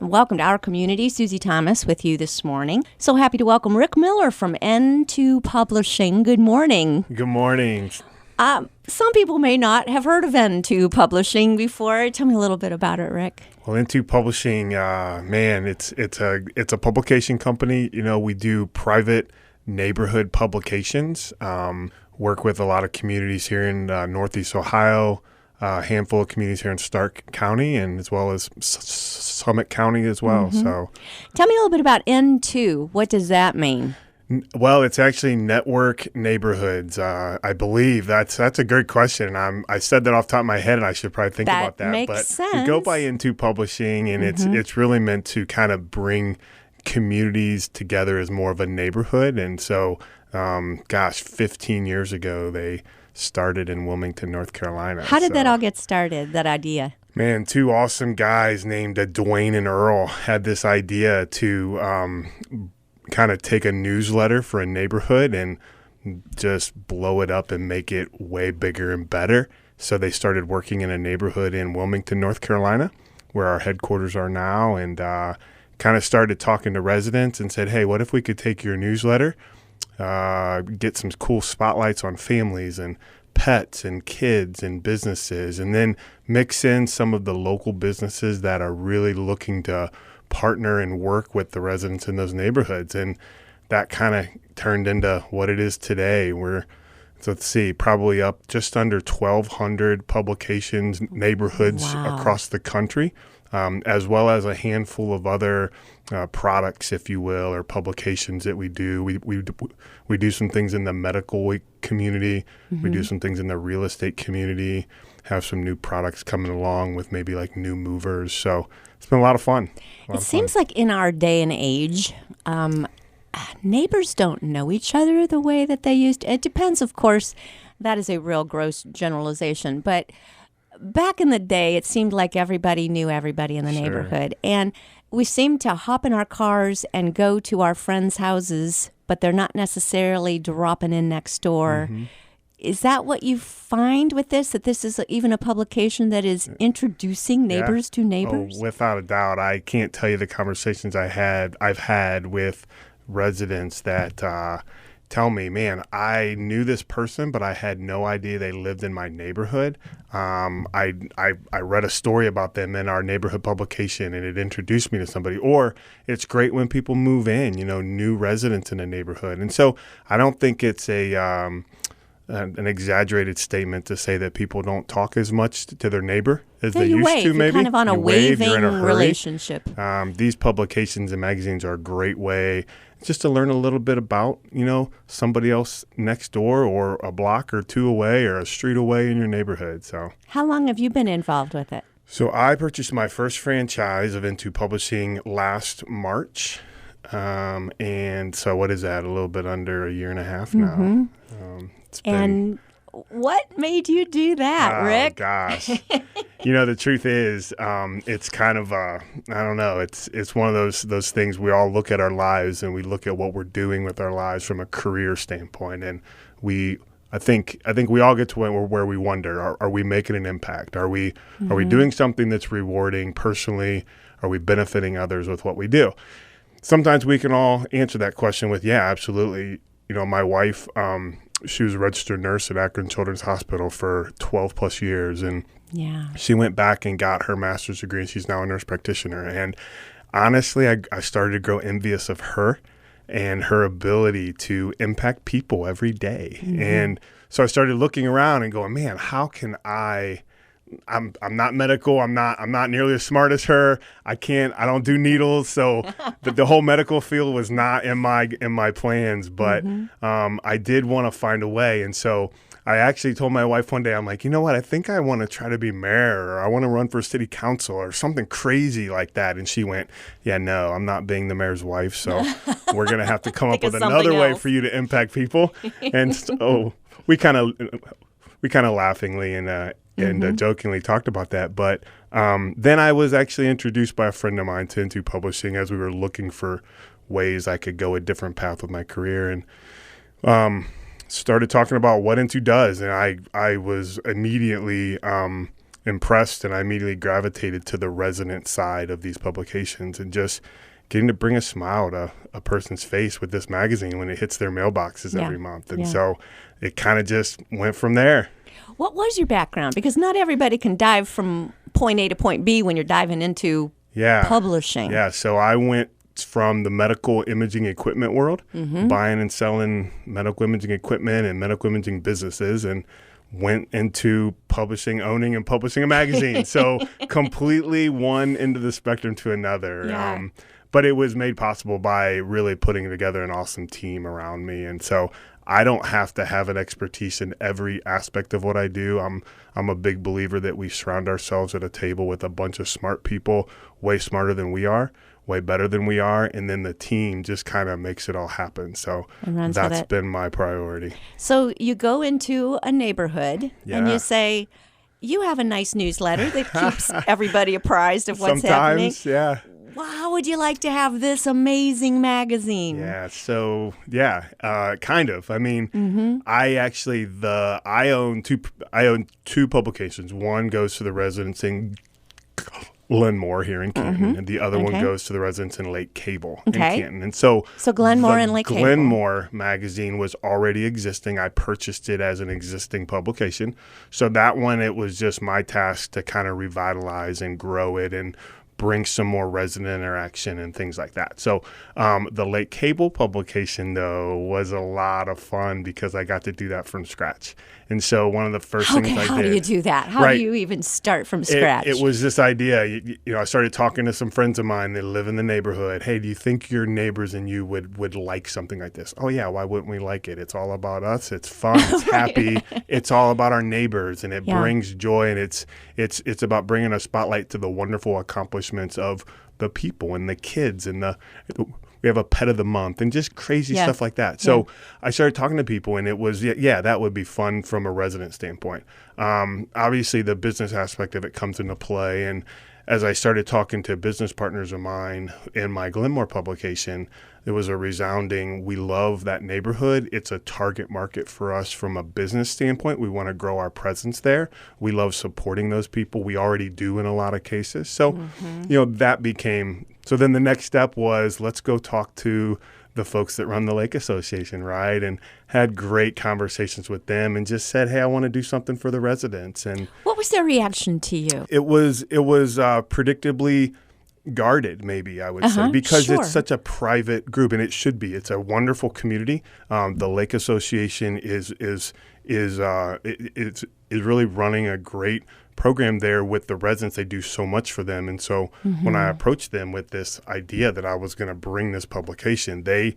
welcome to our community. Susie Thomas with you this morning. So happy to welcome Rick Miller from N2 Publishing. Good morning. Good morning. Some people may not have heard of N2 Publishing before. Tell me a little bit about it, Rick. Well, N2 Publishing, it's a publication company. You know, we do private neighborhood publications. Work with a lot of communities here in Northeast Ohio. A handful of communities here in Stark County, and as well as Summit County as well. Mm-hmm. So, tell me a little bit about N2. What does that mean? Well, it's actually network neighborhoods. I believe that's a great question. I said that off the top of my head, and I should probably think about that. That makes but sense. We go by N2 Publishing, and it's really meant to kind of bring communities together as more of a neighborhood. And so, 15 years ago, they started in Wilmington, North Carolina. How did that all get started, that idea? Man, two awesome guys named Dwayne and Earl had this idea to kind of take a newsletter for a neighborhood and just blow it up and make it way bigger and better. So they started working in a neighborhood in Wilmington, North Carolina, where our headquarters are now, and kind of started talking to residents and said, hey, what if we could take your newsletter, get some cool spotlights on families and pets and kids and businesses, and then mix in some of the local businesses that are really looking to partner and work with the residents in those neighborhoods. And that kind of turned into what it is today. Probably up just under 1,200 publications, neighborhoods across the country, as well as a handful of other products, if you will, or publications that we do. We do some things in the medical community. Mm-hmm. We do some things in the real estate community, have some new products coming along with maybe like new movers. So it's been a lot of fun. It seems like in our day and age, neighbors don't know each other the way that they used to. It depends, of course. That is a real gross generalization. But back in the day, it seemed like everybody knew everybody in the neighborhood. And we seem to hop in our cars and go to our friends' houses, but they're not necessarily dropping in next door. Mm-hmm. Is that what you find with this, that this is even a publication that is introducing neighbors to neighbors? Oh, without a doubt. I can't tell you the conversations I've had with residents that tell me, man, I knew this person, but I had no idea they lived in my neighborhood. I read a story about them in our neighborhood publication, and it introduced me to somebody. Or it's great when people move in, new residents in a neighborhood. And so I don't think it's an exaggerated statement to say that people don't talk as much to their neighbor as they used to. Maybe you're kind of on a waving relationship. These publications and magazines are a great way just to learn a little bit about, somebody else next door or a block or two away or a street away in your neighborhood. So, how long have you been involved with it? So I purchased my first franchise of N2 Publishing last March. And so what is that? A little bit under a year and a half now. Mm-hmm. And what made you do that, Rick? Oh, gosh. The truth is, it's kind of, I don't know, it's one of those things. We all look at our lives and we look at what we're doing with our lives from a career standpoint. And I think we all get to where we wonder, are we making an impact? Are we doing something that's rewarding personally? Are we benefiting others with what we do? Sometimes we can all answer that question with, yeah, absolutely. My wife, she was a registered nurse at Akron Children's Hospital for 12 plus years. And she went back and got her master's degree, and she's now a nurse practitioner. And honestly, I started to grow envious of her and her ability to impact people every day. Mm-hmm. And so I started looking around and going, man, how can I'm not medical. I'm not nearly as smart as her. I don't do needles. So the whole medical field was not in my plans, but I did want to find a way. And so I actually told my wife one day, I'm like, you know what? I think I want to try to be mayor, or I want to run for city council or something crazy like that. And she went, yeah, no, I'm not being the mayor's wife. So we're going to have to come up with another way for you to impact people. And so we kind of laughingly and jokingly talked about that. But then I was actually introduced by a friend of mine to N2 Publishing as we were looking for ways I could go a different path with my career, and started talking about what N2 does. And I was immediately impressed, and I immediately gravitated to the resident side of these publications and just getting to bring a smile to a person's face with this magazine when it hits their mailboxes every month. And so it kind of just went from there. What was your background? Because not everybody can dive from point A to point B when you're diving into publishing. Yeah, so I went from the medical imaging equipment world, buying and selling medical imaging equipment and medical imaging businesses, and went into publishing, owning and publishing a magazine. So completely one end of the spectrum to another. Yeah. But it was made possible by really putting together an awesome team around me. And so I don't have to have an expertise in every aspect of what I do. I'm a big believer that we surround ourselves at a table with a bunch of smart people, way smarter than we are, way better than we are, and then the team just kind of makes it all happen. So that's been my priority. So you go into a neighborhood and you say, you have a nice newsletter that keeps everybody apprised of what's happening. Sometimes, yeah. Well, how would you like to have this amazing magazine? Yeah, so kind of. I mean, I own two publications. One goes to the residents in Glenmore here in Canton, and the other one goes to the residents in Lake Cable in Canton. And so Glenmore and Lake Cable. Glenmore magazine was already existing. I purchased it as an existing publication. So that one, it was just my task to kind of revitalize and grow it and bring some more resident interaction and things like that. So the Lake Cable publication, though, was a lot of fun because I got to do that from scratch. And so one of the first things I did. How do you do that? How do you even start from scratch? It was this idea. I started talking to some friends of mine that live in the neighborhood. Hey, do you think your neighbors and you would like something like this? Oh, yeah. Why wouldn't we like it? It's all about us. It's fun. It's happy. It's all about our neighbors, and it brings joy. And it's about bringing a spotlight to the wonderful accomplishments of the people and the kids and we have a pet of the month and just crazy stuff like that. So I started talking to people, and it was, that would be fun from a resident standpoint. Obviously, the business aspect of it comes into play. And as I started talking to business partners of mine in my Glenmore publication, there was a resounding, we love that neighborhood. It's a target market for us from a business standpoint. We want to grow our presence there. We love supporting those people. We already do in a lot of cases. So, that became... So then the next step was, let's go talk to the folks that run the Lake Association, right? And had great conversations with them and just said, hey, I want to do something for the residents. And what was their reaction to you? It was predictably guarded, maybe I would say, because it's such a private group, and it should be. It's a wonderful community. The Lake Association is really running a great program there with the residents. They do so much for them. And so when I approached them with this idea that I was going to bring this publication, they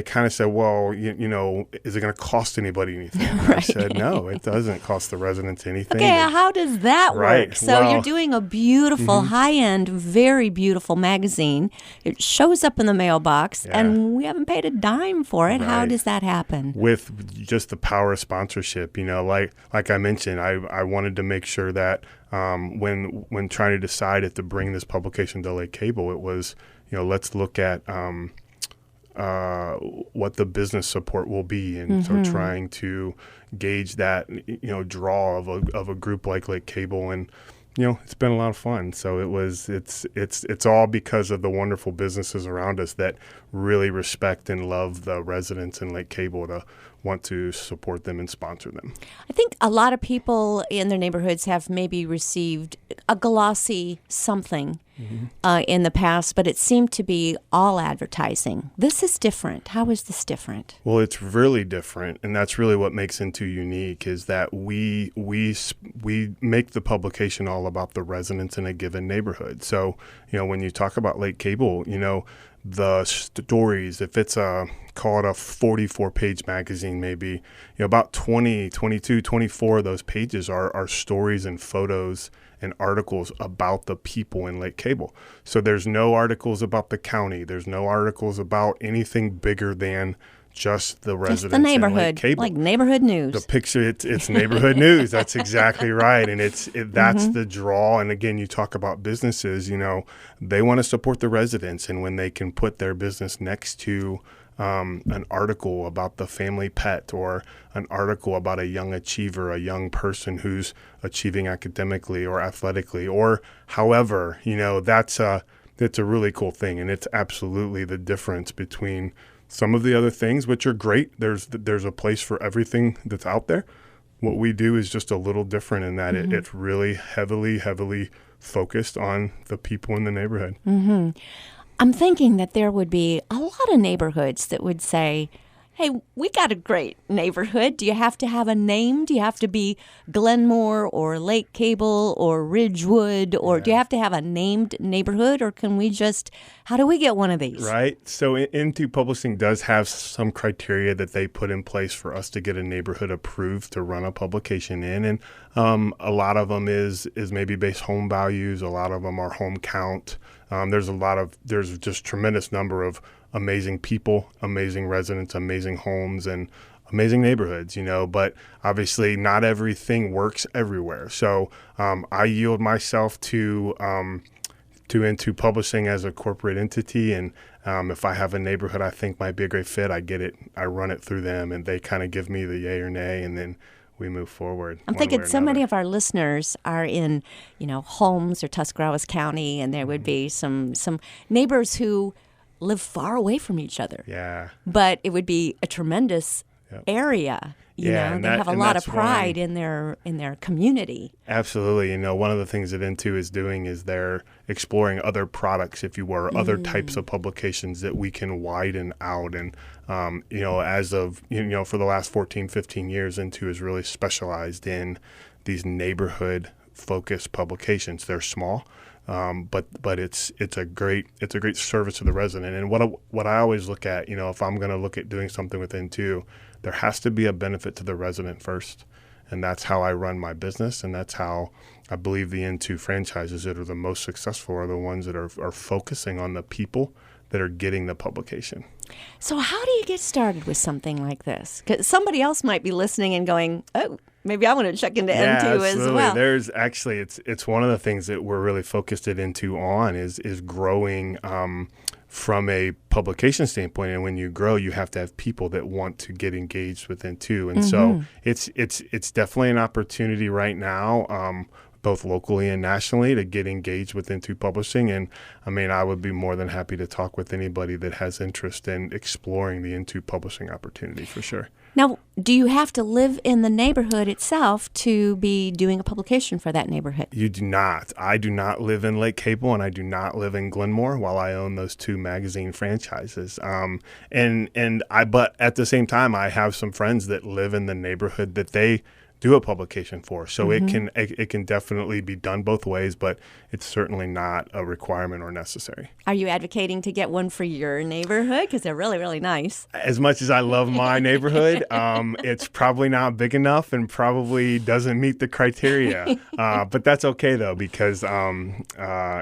kind of said, well, is it going to cost anybody anything? I said, no, it doesn't cost the residents anything. Okay, how does that work? So you're doing a beautiful, high-end, very beautiful magazine. It shows up in the mailbox, and we haven't paid a dime for it. Right. How does that happen? With just the power of sponsorship. Like I mentioned, I wanted to make sure that when trying to decide if to bring this publication to Lake Cable, it was, let's look at what the business support will be, and so trying to gauge that draw of a group like Lake Cable, and it's been a lot of fun. So it's all because of the wonderful businesses around us that really respect and love the residents in Lake Cable to want to support them and sponsor them. I think a lot of people in their neighborhoods have maybe received a glossy something in the past, but it seemed to be all advertising. This is different. How is this different? Well, it's really different, and that's really what makes Into unique, is that we make the publication all about the residents in a given neighborhood. So, when you talk about Lake Cable, the stories, if it's call it a 44-page magazine, maybe, about 20, 22, 24 of those pages are stories and photos and articles about the people in Lake Cable. So there's no articles about the county. There's no articles about anything bigger than just the residents, just the neighborhood, in Lake Cable. Like neighborhood news. The picture, it's neighborhood news. That's exactly right, and that's the draw. And again, you talk about businesses. They want to support the residents, and when they can put their business next to an article about the family pet, or an article about a young achiever, a young person who's achieving academically or athletically, or however, that's a really cool thing. And it's absolutely the difference between some of the other things, which are great. There's a place for everything that's out there. What we do is just a little different in that it's really heavily focused on the people in the neighborhood. Mm-hmm. I'm thinking that there would be a lot of neighborhoods that would say, hey, we got a great neighborhood. Do you have to have a name? Do you have to be Glenmore or Lake Cable or Ridgewood? Or do you have to have a named neighborhood? Or can we just, how do we get one of these? Right. So Into Publishing does have some criteria that they put in place for us to get a neighborhood approved to run a publication in. And a lot of them is maybe based home values. A lot of them are home count. There's just tremendous number of amazing people, amazing residents, amazing homes, and amazing neighborhoods, but obviously not everything works everywhere. So I yield myself to Into Publishing as a corporate entity. And if I have a neighborhood I think might be a great fit, I run it through them, and they kind of give me the yay or nay, and then we move forward. I'm thinking so many of our listeners are in, Holmes or Tuscarawas County, and there would be some neighbors who live far away from each other. Yeah. But it would be a tremendous area. They have a lot of pride in their community. Absolutely. One of the things that Into is doing is they're exploring other products, if you were, other types of publications that we can widen out. And, as of, for the last 14, 15 years, Into is really specialized in these neighborhood focused publications. They're small. But it's a great service to the resident. And what I always look at, if I'm going to look at doing something with Into, there has to be a benefit to the resident first. And that's how I run my business. And that's how I believe the Into franchises that are the most successful are the ones that are focusing on the people that are getting the publication. So how do you get started with something like this? Because somebody else might be listening and going, oh, maybe I want to check into Into as well. There's actually, it's one of the things that we're really focused at Into on is growing from a publication standpoint. And when you grow, you have to have people that want to get engaged with Into. And so it's definitely an opportunity right now, both locally and nationally, to get engaged with Into Publishing. And I would be more than happy to talk with anybody that has interest in exploring the Into Publishing opportunity for sure. Now, do you have to live in the neighborhood itself to be doing a publication for that neighborhood? You do not. I do not live in Lake Cable, and I do not live in Glenmore, while I own those two magazine franchises. But at the same time, I have some friends that live in the neighborhood that they do a publication for. So it can definitely be done both ways, but it's certainly not a requirement or necessary. Are you advocating to get one for your neighborhood? Because they're really, really nice. As much as I love my neighborhood, it's probably not big enough and probably doesn't meet the criteria. But that's okay though, because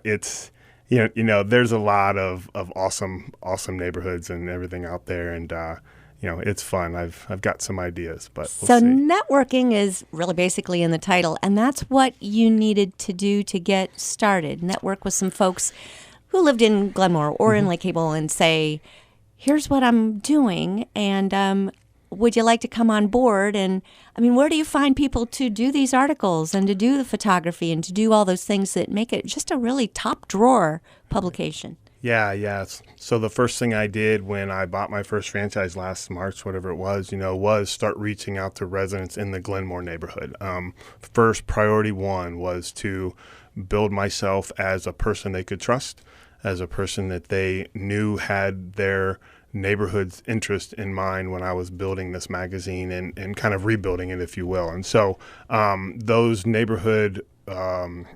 it's there's a lot of awesome neighborhoods and everything out there, and it's fun. I've got some ideas, but we'll see. Networking is really basically in the title, and that's what you needed to do to get started. Network with some folks who lived in Glenmore or in Lake Cable and say, here's what I'm doing, and would you like to come on board? And where do you find people to do these articles and to do the photography and to do all those things that make it just a really top drawer publication? Yeah. So the first thing I did when I bought my first franchise last March, whatever it was, was start reaching out to residents in the Glenmore neighborhood. First priority one was to build myself as a person they could trust, as a person that they knew had their neighborhood's interest in mind when I was building this magazine and kind of rebuilding it, if you will. And so those neighborhood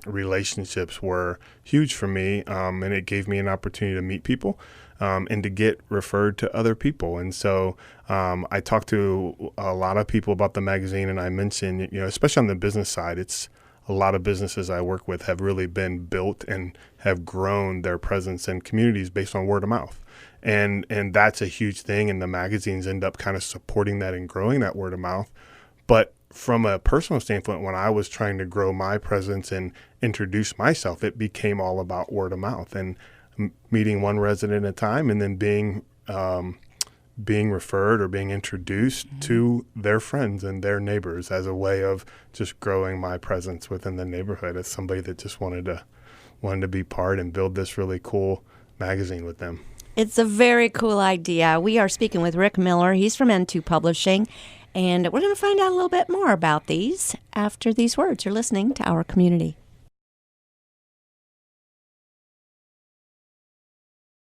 relationships were huge for me, and it gave me an opportunity to meet people and to get referred to other people. And so I talked to a lot of people about the magazine, and I mentioned, especially on the business side, it's a lot of businesses I work with have really been built and have grown their presence in communities based on word of mouth. And that's a huge thing, and the magazines end up kind of supporting that and growing that word of mouth. But from a personal standpoint, when I was trying to grow my presence and introduce myself, it became all about word of mouth and meeting one resident at a time, and then being being referred or being introduced to their friends and their neighbors as a way of just growing my presence within the neighborhood as somebody that just wanted to be part and build this really cool magazine with them. It's a very cool idea. We are speaking with Rick Miller. He's from N2 Publishing, and we're going to find out a little bit more about these after these words. You're listening to Our Community.